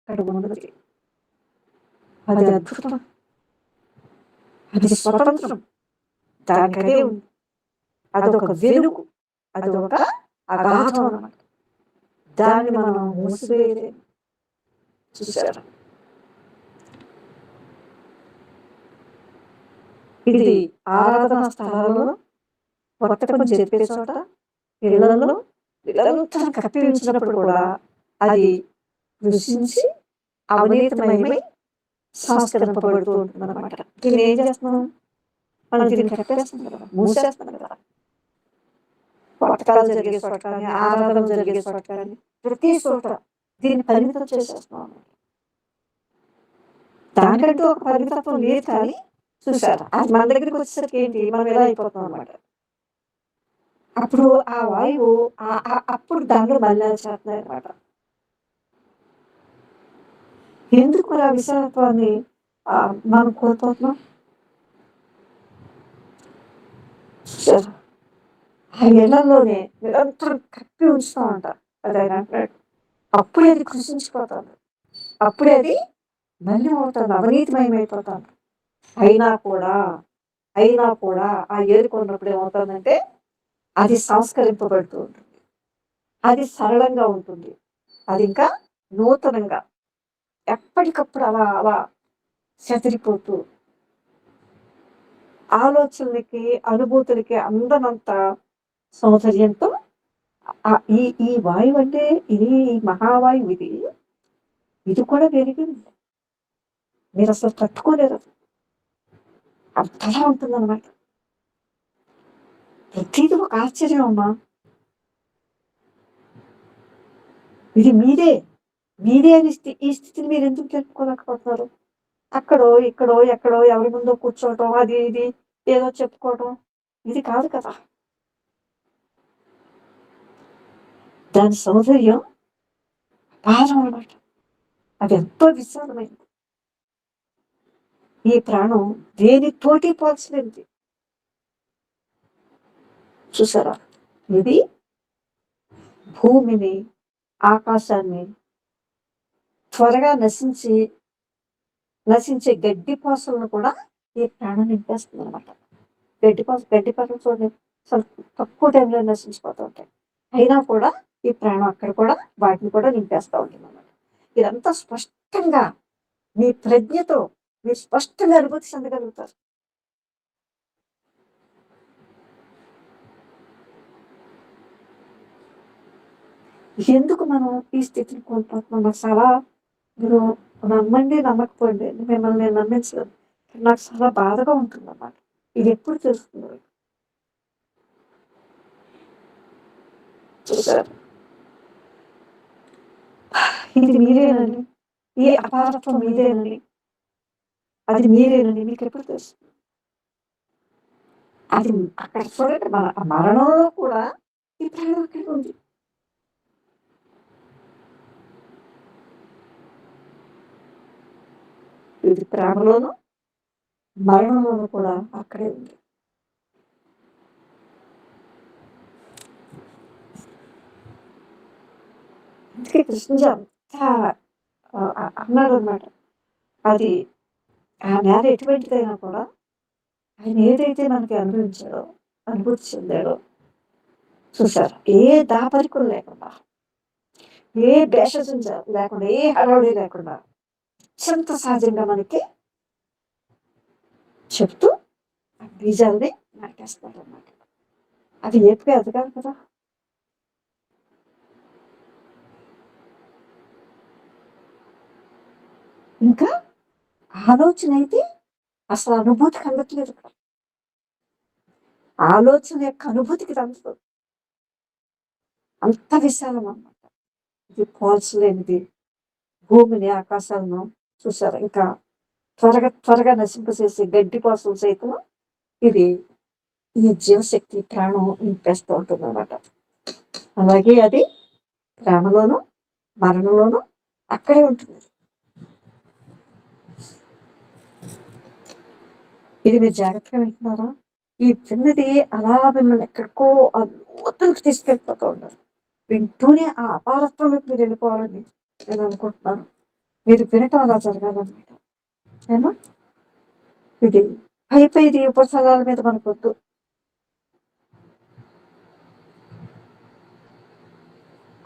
అక్కడ ఉన్నది. అది అద్భుతం. అది స్వతంత్రం. దానికదే ఉంది. అదొక వెలుగు. అదొక అగాధం అన్నమాట. దాన్ని మనం మూసివేయలేము. చూసారా? ఇది ఆరాధనా స్థలాలలో, వర్తకం జరిపే చోట, ఇళ్లలో వీళ్ళంతా కప్పి ఉంచినప్పుడు కూడా అది కృషించి అవినీతిమయమై సంస్కరింపబడుతూ ఉంటుంది అనమాట. దీన్ని ఏం చేస్తున్నాం? మనం దీన్ని కప్పేస్తాం కదా, మూసేస్తాం కదా. పథకాలు జరిగే చోట కానీ, ఆరాధనలు జరిగే చోట కానీ, ప్రతి చోట దీన్ని పరిమితం చేసేస్తున్నాం. దానికంటూ ఒక పరిమితత్వం లేదు, కానీ చూసారా, అది మన దగ్గరికి వచ్చేసరికి ఏంటి, మనం ఎలా అయిపోతాం అన్నమాట. అప్పుడు ఆ వాయువు అప్పుడు దానిలో మలినాలు చేస్తున్నాయి అన్నమాట. ఎందుకు మరి ఆ విశాలత్వాన్ని మనం కోల్పోతున్నాం? ఆ ఇళ్లలోనే నిరంతరం కప్పి ఉంచుతా ఉంటారు. అది ఆయన అంటాడు, అప్పుడే అది కృషించిపోతుంది, అప్పుడే అది మలినం అవుతుంది, అవినీతిమయమైపోతుంది. అయినా కూడా ఆ ఏరుకున్నప్పుడు ఏమవుతుందంటే అది సంస్కరింపబడుతూ ఉంటుంది, అది సరళంగా ఉంటుంది, అది ఇంకా నూతనంగా ఎప్పటికప్పుడు అలా అలా చెదిరిపోతూ ఆలోచనలకి, అనుభూతులకి అందనంత సౌందర్యంతో ఈ ఈ వాయువు అంటే ఇది మహావాయువు. ఇది కూడా వెలిగింది. మీరు అసలు తట్టుకోలేరు. అంతలా ఉంటుందన్నమాట. ప్రతిదీ ఒక ఆశ్చర్యం అమ్మా. ఇది మీదే అని ఈ స్థితిని మీరు ఎందుకు తెలుపుకోలేకపోతున్నారు? అక్కడో ఇక్కడో ఎక్కడో ఎవరి ముందో కూర్చోవటం, అది ఇది ఏదో చెప్పుకోవటం, ఇది కాదు కదా. దాని సౌందర్యం అపారం అన్నమాట. అది ఎంతో విశాలమైంది. ఈ ప్రాణం దేనితోటి పోల్చలేనిది. చూసారా? ఇది భూమిని, ఆకాశాన్ని, త్వరగా నశించే గడ్డి పోసలను కూడా ఈ ప్రాణం నింపేస్తుంది అనమాట. గడ్డి పోసలు చూడండి, తక్కువ టైంలో నశించిపోతూ ఉంటాయి. అయినా కూడా ఈ ప్రాణం అక్కడ కూడా వాటిని కూడా నింపేస్తూ ఉంటుంది అన్నమాట. ఇదంతా స్పష్టంగా మీ ప్రజ్ఞతో మీరు స్పష్టంగా అనుభూతి చెందగలుగుతారు. ఎందుకు మనం ఈ స్థితిని కోల్పోతున్నాం? నాకు చాలా, మీరు నమ్మండి నమ్మకపోండి, మిమ్మల్ని నేను నమ్మించలేదు, నాకు చాలా బాధగా ఉంటుంది అన్నమాట. ఇది ఎప్పుడు తెలుస్తుంది? చూసారు, ఇది మీరేనండి, ఈ అపారత్వం మీదేనండి, అది మీరేనండి, మీకు ఎప్పుడు తెలుస్తుంది? అది అక్కడ చూడండి, మరణంలో కూడా ఈ ప్రాణం అక్కడ ఉంది. ఇది ప్రేమలోను మరణంలోనూ కూడా అక్కడే ఉంది. అందుకే కృష్ణుజీ అంతా అన్నాడు అన్నమాట. అది ఆ నేల ఎటువంటిదైనా కూడా ఆయన ఏదైతే మనకి అనుభూతి చెందాడో, చూసారు, ఏ దాపరికం లేకుండా, ఏ భేషజం లేకుండా, ఏ హడావుడి లేకుండా అత్యంత సహజంగా మనకి చెప్తూ ఆ బీజాలని నాటేస్తాడు అన్నమాట. అది ఏపుగా ఎదగాలి కదా. ఇంకా ఆలోచన అయితే అసలు అనుభూతికి అందట్లేదు. ఆలోచన యొక్క అనుభూతికి అందుతుంది. అంత విశాలం అన్నమాట. ఇది పోల్చలేనిది. భూమిని, ఆకాశాలను చూసారు, ఇంకా త్వరగా నశింపచేసే గడ్డి పోసలు సైతం ఇది ఈ జీవశక్తి ప్రాణం నింపేస్తూ ఉంటుంది అన్నమాట. అలాగే అది ప్రేమలోను మరణంలోను అక్కడే ఉంటుంది. ఇది మీరు జాగ్రత్తగా వింటున్నారా? ఈ విన్నది అలా మిమ్మల్ని ఎక్కడికో లోతులకు తీసుకెళ్ళిపోతూ ఉంటారు. వింటూనే ఆ అపారత్వంలోకి మీరు వెళ్ళిపోవాలని నేను అనుకుంటున్నాను. మీరు వినటం అలా జరగాలన్నమాట. ఏమో ఇది పైది ఉపసర్గాల మీద మనకొద్దు.